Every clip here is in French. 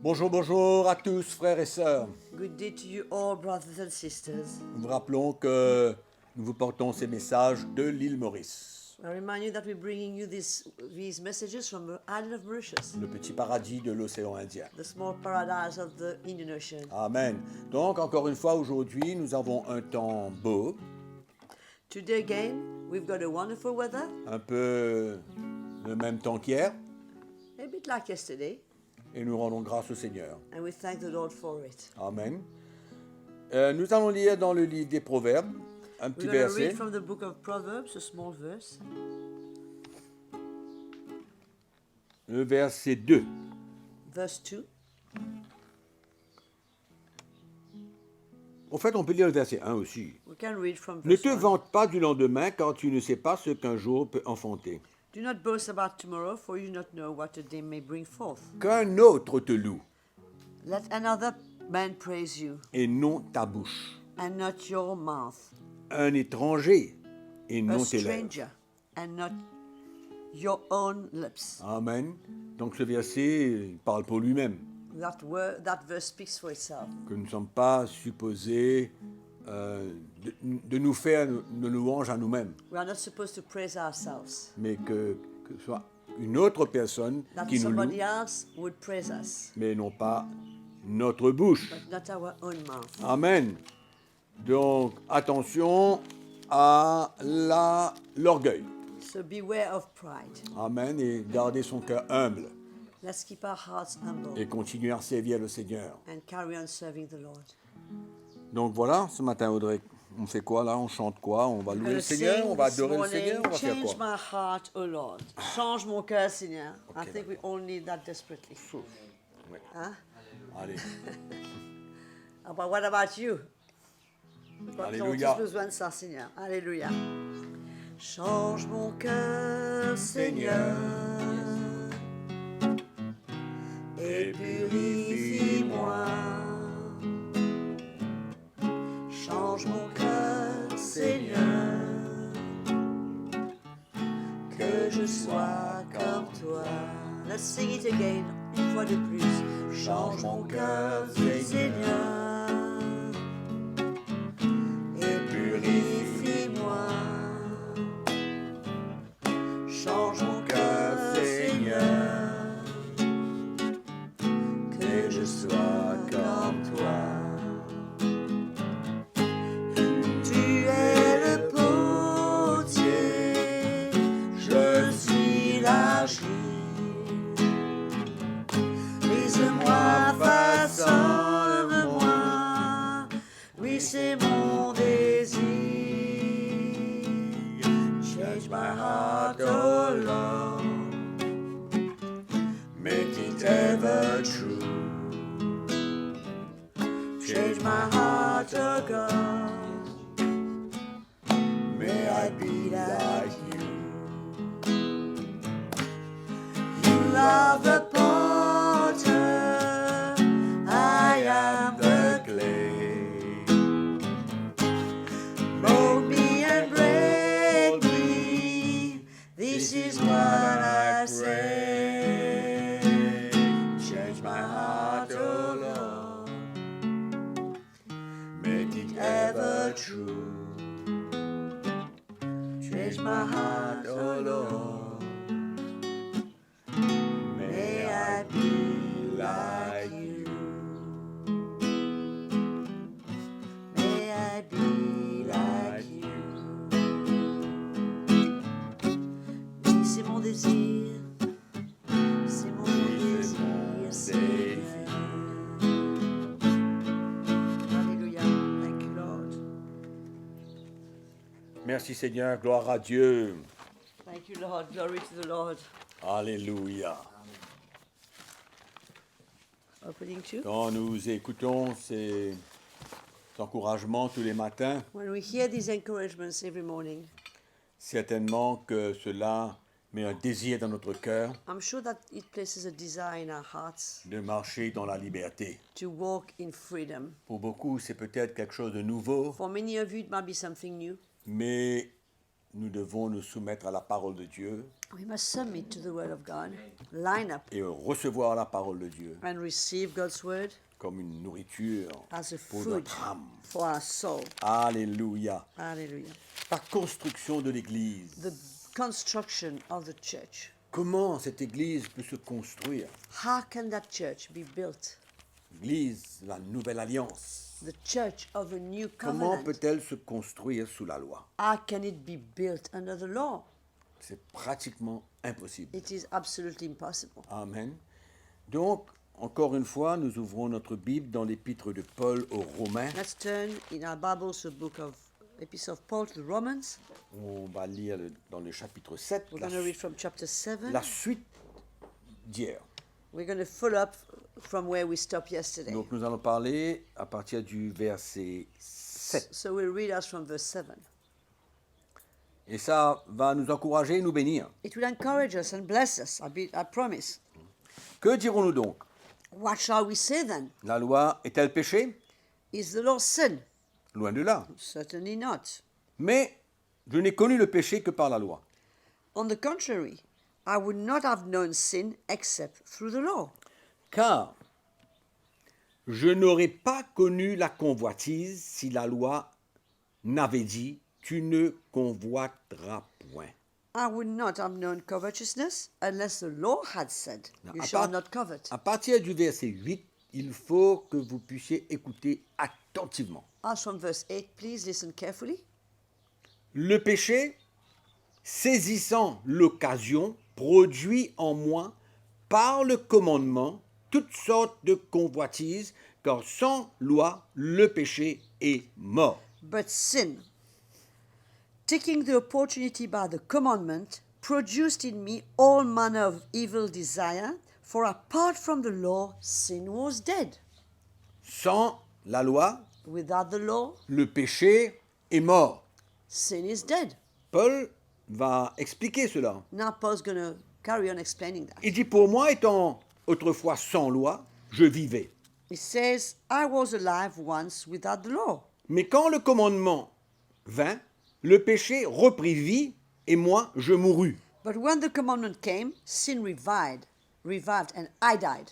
Bonjour, bonjour à tous, frères et sœurs. Good day to you all, brothers and sisters. Nous vous rappelons que nous vous portons ces messages de l'île Maurice, I remind you that we're bringing you these messages from the island of Mauritius, le petit paradis de l'océan Indien. the small paradise of the Indian Ocean. Amen. Donc, encore une fois, aujourd'hui, nous avons un temps beau, Today again, we've got a wonderful weather, un peu le même temps qu'hier, a bit like yesterday, et nous rendons grâce au Seigneur. and we thank the Lord for it. Amen. Nous allons lire dans le livre des Proverbes un petit We're going to verset. read from the book of Proverbs, a small verse, Le verset 2. verse 2. En fait, on peut lire le verset 1 aussi. We can read from Ne verse te 1. vante pas du lendemain, car tu ne sais pas ce qu'un jour peut enfanter. Do not boast about tomorrow, for you do not know what a day may bring forth. Qu'un autre te loue, Let another man praise you, et non ta bouche. and not your mouth. Un étranger, et A non tes lèvres. stranger, and not your own lips. Amen. Donc ce verset il parle pour lui-même, That verse speaks for itself. que nous ne sommes pas supposés de nous faire nos louanges à nous-mêmes, We are not supposed to praise ourselves. mais que ce soit une autre personne That qui nous loue, somebody else would praise us, mais non pas notre bouche. but not our own mouth. Amen. Donc attention à l'orgueil. So beware of pride. Amen. Et garder son cœur humble Let's keep our hearts humble et continuer à servir le Seigneur. and carry on serving the Lord. Donc voilà, ce matin, Audrey, on fait quoi là? On chante quoi? On va louer le Seigneur? On va adorer le Seigneur? On va faire Change quoi? my heart, O Lord. Change mon cœur, Seigneur. I Okay, think we all need that desperately. Ouais. Hein? Allez. But what about you? Nous avons Alléluia. tous besoin de ça, Seigneur. Alléluia. Change mon cœur, Seigneur, et purifie-moi. Change mon cœur, Seigneur, que je sois comme toi. Let's sing it again, une fois de plus. Change mon cœur, Seigneur, et purifie-moi. Change mon cœur, Seigneur, que je sois comme toi. Tu es le potier, je suis l'argile. Brise-moi, façonne-moi, oui c'est mon désir. Change my heart, oh Lord, make it ever true. Change my heart, oh God, may I be like you. You are the potter, I am the clay. Mold me and break me, this is what I say. Change my heart, oh Lord, make it ever true. Change my heart, oh Lord, may I be like you. May I be like you. Oui, c'est mon désir, c'est mon désir, Seigneur. Alléluia, thank you Lord. Merci Seigneur, gloire à Dieu. Thank you Lord, glory to the Lord. Alléluia. Opening two. Quand nous écoutons ces encouragements tous les matins, When we hear these encouragements every morning, certainement que cela met un désir dans notre cœur I'm sure that it places a desire in our hearts de marcher dans la liberté. to walk in freedom. Pour beaucoup, c'est peut-être quelque chose de nouveau, For many of you, it might be something new, mais nous devons nous soumettre à la parole de Dieu We must submit to the Word of God, line up et recevoir la parole de Dieu and receive God's Word comme une nourriture as a pour food notre âme. for our soul. Alléluia. Hallelujah. La construction de l'Église. The construction of the church. Comment cette Église peut se construire? How can that church be built? L'Église, la nouvelle alliance. The church of a new Comment covenant. peut-elle se construire sous la loi? How can it be built under the law? C'est pratiquement impossible. It is absolutely impossible. Amen. Donc, encore une fois, nous ouvrons notre Bible dans l'épître de Paul aux Romains. Let's turn in our Bibles to the book of Epistle of Paul to the Romans. On va lire dans le chapitre 7, We're going to read from chapter 7. la suite d'hier. We're going to follow up from where we stopped yesterday. Donc, nous allons parler à partir du verset 7. So we'll read us from verse 7. Et ça va nous encourager et nous bénir. It will encourage us and bless us, I promise. Que dirons-nous donc? What shall we say then? La loi est-elle péché? Is the law sin? Loin de là. Certainly not. Mais je n'ai connu le péché que par la loi. On the contrary, I would not have known sin except through the law. Car je n'aurais pas connu la convoitise si la loi n'avait dit « tu ne convoiteras point I would not have known covetousness unless the law had said, you shall not covet. » À partir du verset 8, il faut que vous puissiez écouter attentivement. As from verse 8, please listen carefully. Le péché, saisissant l'occasion, produit en moi, par le commandement, toutes sortes de convoitises, car sans loi, le péché est mort. But sin, taking the opportunity by the commandment, produced in me all manner of evil desire, for apart from the law, sin was dead. Sans la loi, Without the law, le péché est mort. sin is dead. Paul va expliquer cela. Now Paul's going to carry on explaining that. Il dit, pour moi, étant autrefois sans loi, je vivais. He says, I was alive once without the law. Mais quand le commandement vint, le péché reprit vie, et moi, je mourus. But when the commandment came, sin revived, and I died.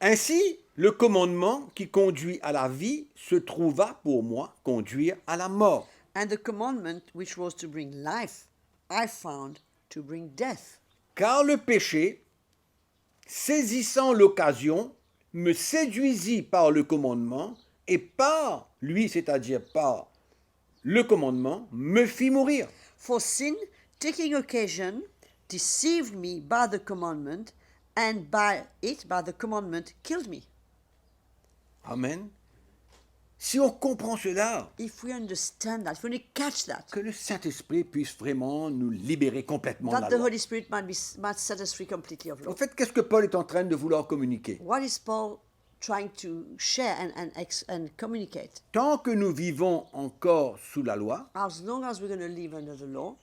Ainsi, le commandement qui conduit à la vie se trouva pour moi conduire à la mort. And the commandment which was to bring life, I found to bring death. Car le péché, saisissant l'occasion, me séduisit par le commandement, et par lui, c'est-à-dire par le commandement, me fit mourir. For sin, taking occasion, deceived me by the commandment, and by the commandment, killed me. Amen. Si on comprend cela, If we understand that, if we catch that, que le Saint-Esprit puisse vraiment nous libérer complètement de that la the loi. Holy Spirit might set us free completely of law. En fait, qu'est-ce que Paul est en train de vouloir communiquer? What is Paul trying to share and communicate? Tant que nous vivons encore sous la loi, As long as we're going to live under the law,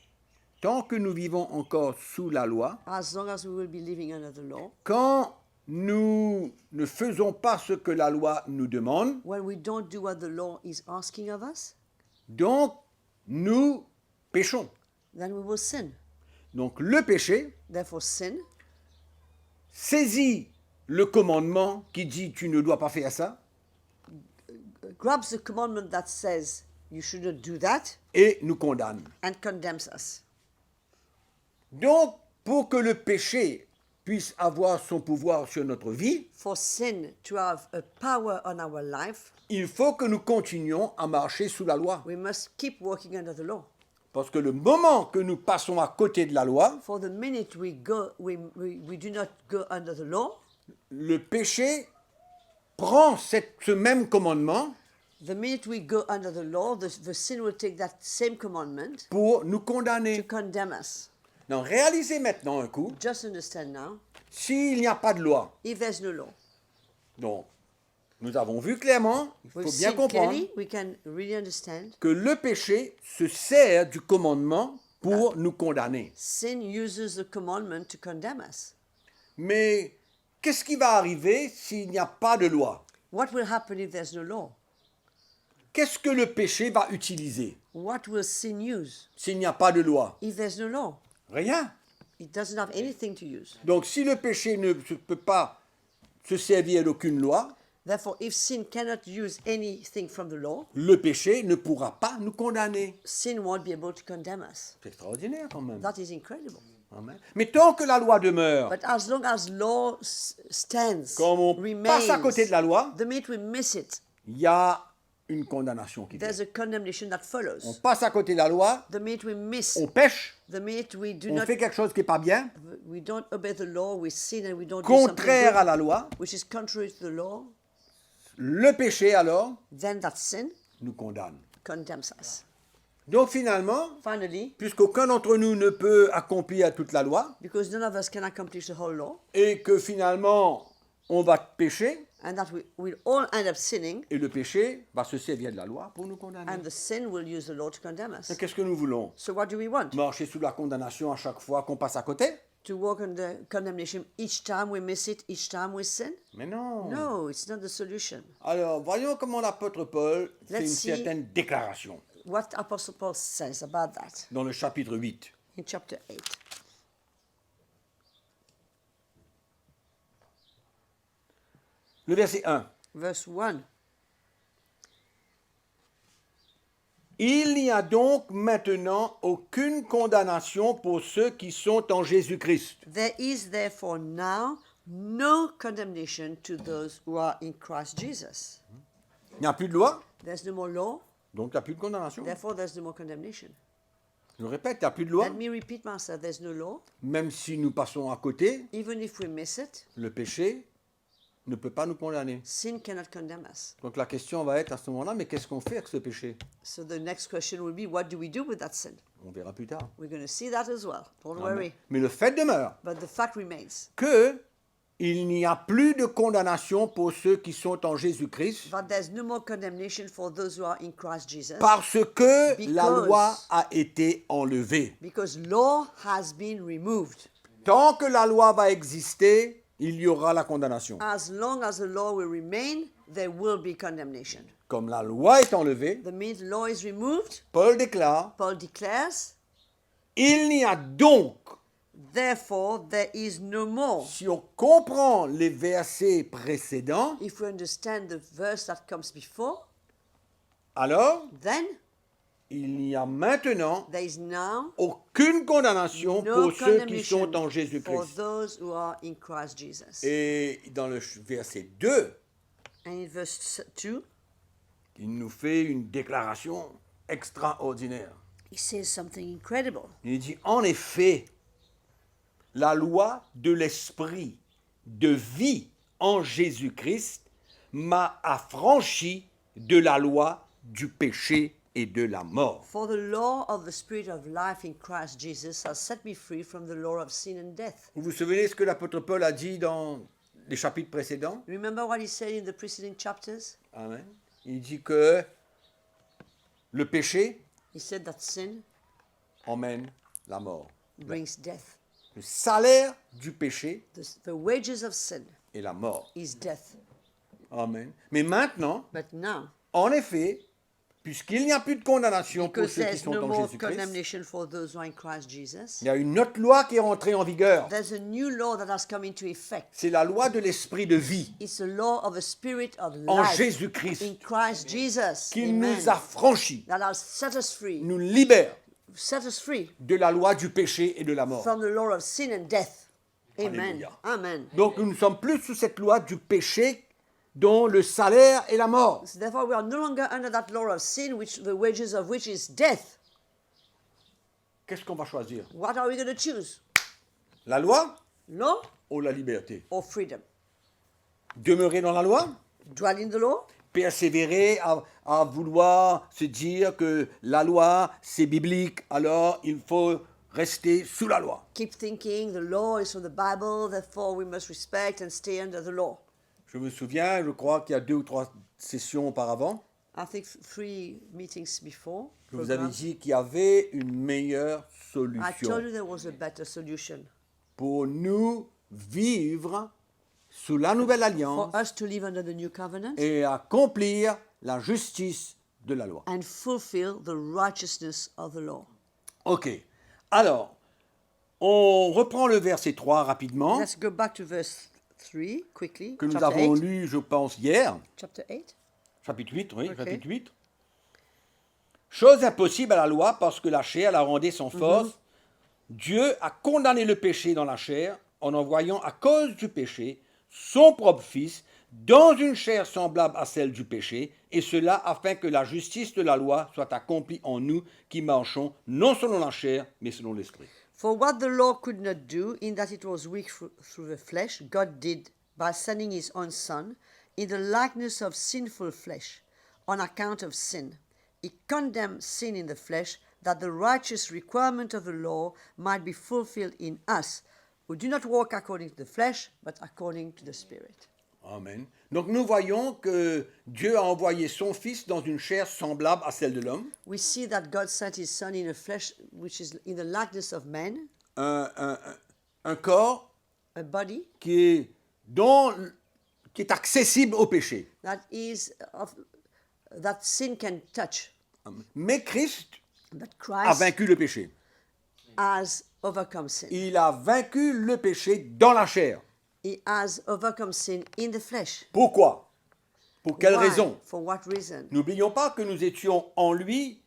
tant que nous vivons encore sous la loi, as long as we will be living under the law, quand nous ne faisons pas ce que la loi nous demande, when we don't do what the law is asking of us, donc nous péchons. then we will sin. Donc le péché Therefore, sin saisit le commandement qui dit tu ne dois pas faire ça grabs the commandment that says you shouldn't do that et nous condamne. and condemns us. Donc pour que le péché puisse avoir son pouvoir sur notre vie, For sin to have a power on our life, il faut que nous continuions à marcher sous la loi. we must keep working under the law. Parce que le moment que nous passons à côté de la loi, For the minute we do not go under the law, le péché prend ce même commandement the minute we go under the law, the sin will take that same commandment pour nous to condamner. condemn us. Donc réalisez maintenant un coup, Just understand now, s'il n'y a pas de loi, if there's no law, donc nous avons vu clairement, il we've faut bien seen comprendre clearly, we can really understand, que le péché se sert du commandement pour nous condamner. sin uses the commandment to condemn us. Mais qu'est-ce qui va arriver s'il n'y a pas de loi? What will happen if there's no law? qu'est-ce que le péché va utiliser What will sin use s'il n'y a pas de loi? if there's no law? Rien. It doesn't have anything to use. Donc si le péché ne peut pas se servir d'aucune loi, Therefore, if sin cannot use anything from the law, le péché ne pourra pas nous condamner. sin won't be able to condemn us. C'est extraordinaire quand même. That is incredible. Amen. Mais tant que la loi demeure, But as long as law stands, comme on passe à côté de la remains, loi, the minute we miss it, il y a une condamnation qui vient. there's a condemnation that On follows. passe à côté de la loi, The minute we miss, on pêche, the minute we do on not, fait quelque chose qui n'est pas bien, we don't obey the law, we sin and we don't do something contraire à good, la loi, which is contrary to the law, le péché alors then that sin nous condamne. condemns us. Donc finalement, Finally, puisqu'aucun d'entre nous ne peut accomplir toute la loi, because none of us can accomplish the whole law, et que finalement on va pécher, and that we will all end up sinning, et le péché va se servir de la loi pour nous condamner. and the sin will use the law to condemn us. Et qu'est-ce que nous voulons? So what do we want? Marcher sous la condamnation à chaque fois qu'on passe à côté? To walk on the condemnation each time we miss it, each time we sin? Mais non. No, it's not the solution. Alors, voyons comment l'apôtre Paul fait une Let's see. certaine déclaration What Apostle Paul says about that dans le chapitre 8. in chapter 8. Le verset 1. Verse 1. Il n'y a donc maintenant aucune condamnation pour ceux qui sont en Jésus-Christ. There is therefore now no condemnation to those who are in Christ Jesus. Il n'y a plus de loi, There's no more law, donc il n'y a plus de condamnation. therefore there's no more condemnation. Je répète, il n'y a plus de loi. Let me repeat myself, there's no law. Même si nous passons à côté, Even if we miss it, le péché ne peut pas nous condamner. sin cannot condemn us. Donc la question va être à ce moment-là, mais qu'est-ce qu'on fait avec ce péché? So the next question will be, what do we do with that sin? On verra plus tard. We're going to see that as well. Don't worry. Mais le fait demeure But the fact remains que il n'y a plus de condamnation pour ceux qui sont en Jésus-Christ that there's no more condemnation for those who are in Christ Jesus parce que la Because- loi a été enlevée. because law has been removed. Tant que la loi va exister, il y aura la condamnation. As long as the law will remain, there will be condemnation. Comme la loi est enlevée, The minute law is removed, Paul déclare, Paul declares, il n'y a donc, therefore there is no more. si on comprend les versets précédents, If we understand the verse that comes before, alors then il n'y a maintenant there is now aucune condamnation no pour ceux qui condemnation sont en for Jésus-Christ. those who are in Christ Jesus. Et dans le verset 2, And in verse 2, il nous fait une déclaration extraordinaire. he says something incredible. Il dit, en effet, la loi de l'esprit de vie en Jésus-Christ m'a affranchi de la loi du péché et de la mort. For the law of the Spirit of life in Christ Jesus has set me free from the law of sin and death. Vous vous souvenez ce que l'apôtre Paul a dit dans les chapitres précédents? Remember what he said in the preceding chapters? Amen. Il dit que le péché He said that sin emmène la mort. brings death. Le salaire du péché The wages of sin est la mort. is death. Amen. Mais maintenant, But now, en effet, puisqu'il n'y a plus de condamnation pour because ceux qui there's sont no en more Jésus-Christ, condemnation for those who are in Christ Jesus, il y a une autre loi qui est entrée en vigueur. there's a new law that has come into effect. C'est la loi de l'esprit de vie It's the law of the Spirit of en life Jésus-Christ in Christ Jesus. qui Amen. nous a franchis, That has set us free. nous libère Set us free de la loi du péché et de la mort. from the law of sin and death. Amen. Alléluia. Amen. Donc nous ne sommes plus sous cette loi du péché dont le salaire est la mort. So therefore, we are no longer under that law of sin, which the wages of which is death. Qu'est-ce qu'on va choisir? What are we going to choose? La loi Law ou la liberté? or freedom? Demeurer dans la loi? Dwell in the law? Persévérer à vouloir se dire que la loi c'est biblique, alors il faut rester sous la loi. Keep thinking the law is from the Bible, therefore we must respect and stay under the law. Je me souviens, je crois qu'il y a 2 ou 3 sessions auparavant, I think 3 meetings before. je vous avais program, dit qu'il y avait une meilleure I solution told you there was a better solution pour nous vivre sous la nouvelle alliance for us to live under the new covenant et accomplir la justice de la loi. and fulfill the righteousness of the law. Ok. Alors, on reprend le verset 3 rapidement, Let's go back to verse 3 quickly. que nous chapter avons 8. lu, je pense, hier. Chapter 8. Chapitre 8, oui, Ok. chapitre 8. Chose impossible à la loi parce que la chair la rendait sans force. Dieu a condamné le péché dans la chair en envoyant à cause du péché son propre Fils dans une chair semblable à celle du péché, et cela afin que la justice de la loi soit accomplie en nous qui marchons non selon la chair, mais selon l'esprit. For what the law could not do, in that it was weak through the flesh, God did by sending his own Son in the likeness of sinful flesh, on account of sin. He condemned sin in the flesh, that the righteous requirement of the law might be fulfilled in us, who do not walk according to the flesh, but according to the Spirit. Amen. Donc nous voyons que Dieu a envoyé son Fils dans une chair semblable à celle de l'homme, We see that God sent his Son in a flesh which is in the likeness of man, un corps a body qui est accessible au péché. that sin can touch. Mais Christ But a Christ vaincu le péché. has overcome sin. Il a vaincu le péché dans la chair. He has overcome sin in the flesh. Pourquoi? Pour quelle Why? raison? For what reason? N'oublions pas que nous étions en lui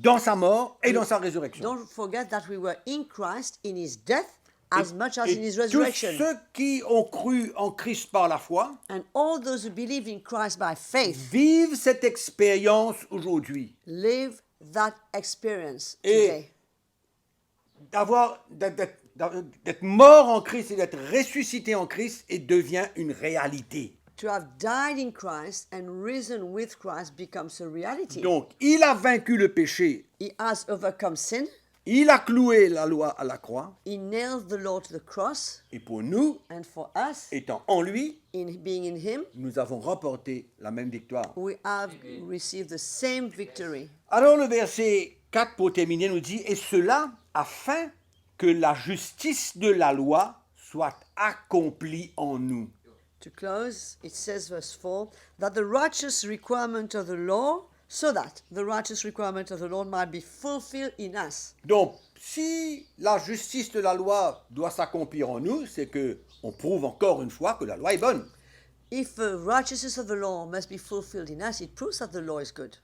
dans sa mort et dans sa résurrection. Don't forget that we were in Christ in his death as much as Et in his tous resurrection. ceux qui ont cru en Christ par la foi And all those who believe in Christ by faith vivent cette expérience aujourd'hui. live that experience Et today. d'être mort en Christ et d'être ressuscité en Christ et devient une réalité. To have died in Christ and risen with Christ becomes a reality. Donc, il a vaincu le péché, He has overcome sin. il a cloué la loi à la croix, He nailed the law to the cross. et pour nous, And for us, étant en lui, in being in him, nous avons remporté la même victoire. we have received the same victory. Alors le verset 4 pour terminer nous dit, et cela afin que la justice de la loi soit accomplie en nous. To close, it says, verse 4, that the righteous requirement of the law, so that the righteous requirement of the law might be fulfilled in us. Donc, si la justice de la loi doit s'accomplir en nous, c'est que on prouve encore une fois que la loi est bonne. If the righteousness of the law must be fulfilled in us, it proves that the law is good.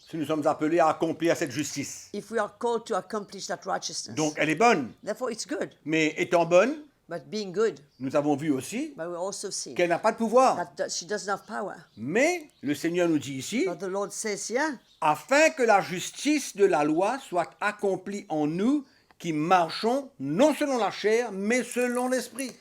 Si nous sommes appelés à accomplir cette justice. If we are called to accomplish that righteousness, Donc, elle est bonne. therefore it's good. Mais étant bonne, But being good, nous avons vu aussi but we also see qu'elle n'a pas de pouvoir. that she doesn't have power. Mais le Seigneur nous dit ici, But the Lord says here, afin que la justice de la loi soit accomplie en nous qui marchons non selon la chair, mais selon l'esprit.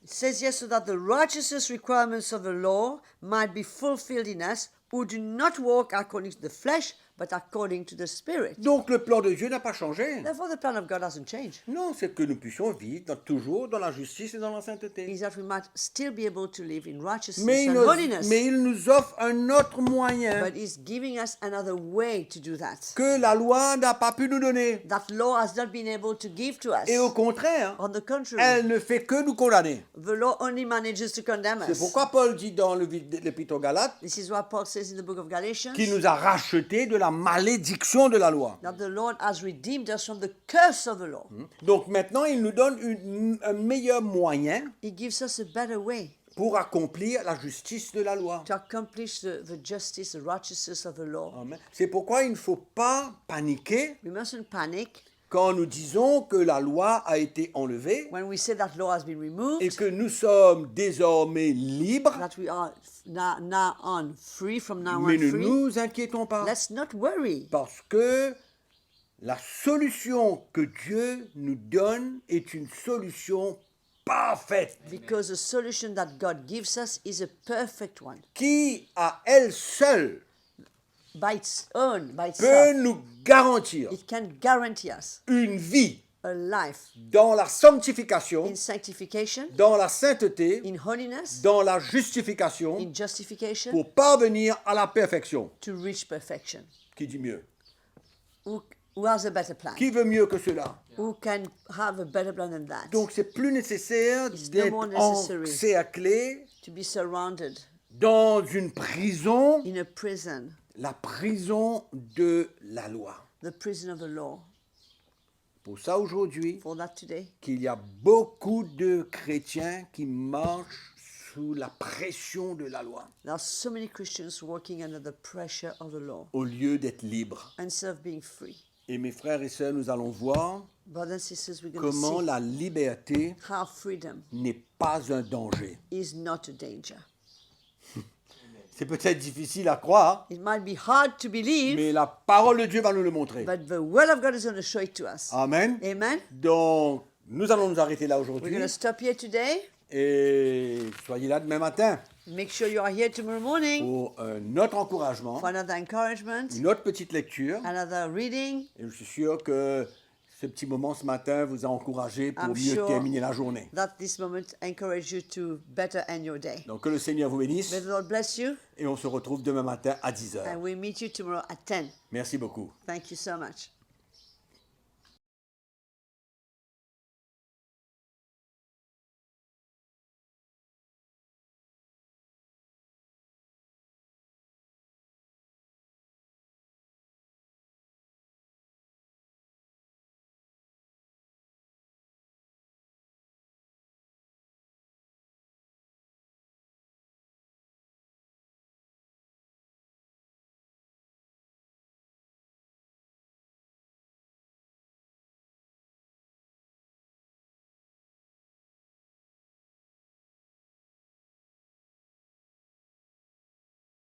it says here, so that the righteousness requirements of the law might be fulfilled in us, who do not walk according to the flesh, but according to the Spirit. Donc le plan de Dieu n'a pas changé. Therefore, the plan of God hasn't changed. Non, c'est que nous puissions vivre toujours dans la justice et dans la sainteté. Is that we might still be able to live in righteousness Mais and holiness. il nous offre un autre moyen But He's giving us another way to do that. que la loi n'a pas pu nous donner. That law has not been able to give to us. Et au contraire, On the contrary, elle ne fait que nous condamner. the law only manages to condemn C'est us. pourquoi Paul dit dans l'Épître aux Galates This is what Paul says in the book of Galatians, qu'il nous a rachetés de la malédiction de la loi. that the Lord has redeemed us from the curse of the law. Donc maintenant, il nous donne un meilleur moyen He gives us a better way pour accomplir la justice de la loi. to accomplish the justice, the righteousness of the law. Amen. C'est pourquoi il ne faut pas paniquer We mustn't panic quand nous disons que la loi a été enlevée when we say that law has been et removed, que nous sommes désormais libres, that we are now on free, from now mais on ne free. nous inquiétons pas. Let's not worry, Parce que la solution que Dieu nous donne est une solution parfaite because the solution that God gives us is a perfect one. qui, à elle seule, By its own, by peut itself, nous garantir it can guarantee us une vie a life dans la sanctification, in sanctification, dans la sainteté, in holiness, dans la justification, in justification, pour parvenir à la perfection. to reach perfection. Qui dit mieux? Who has a better plan? Qui veut mieux que cela? Who can have a better plan than that? Donc c'est plus nécessaire It's no d'être more necessary. encerclé To be surrounded dans une prison in a prison la prison de la loi. the prison of the law. Pour ça aujourd'hui, For that today, qu'il y a beaucoup de chrétiens qui marchent sous la pression de la loi, there are so many Christians working under the pressure of the law au lieu d'être libres. instead of being free. Et mes frères et sœurs, nous allons voir Brothers and sisters, we're going comment to see la liberté how freedom n'est pas un danger. is not a danger. C'est peut-être difficile à croire, It might be hard to believe, mais la parole de Dieu va nous le montrer. but the Word of God is going to show it to us. Amen. Amen. Donc, nous allons nous arrêter là We're aujourd'hui going to stop here today. et soyez là demain matin Make sure you are here tomorrow morning pour un autre encouragement, for another encouragement, une autre petite lecture. another reading. Et je suis sûr que ce petit moment ce matin vous a encouragé pour I'm mieux sure terminer la journée. that this moment encourage you to better end your day. Donc que le Seigneur vous bénisse May the Lord bless you, et on se retrouve demain matin à 10h. and we meet you tomorrow at 10. Merci beaucoup. Thank you so much.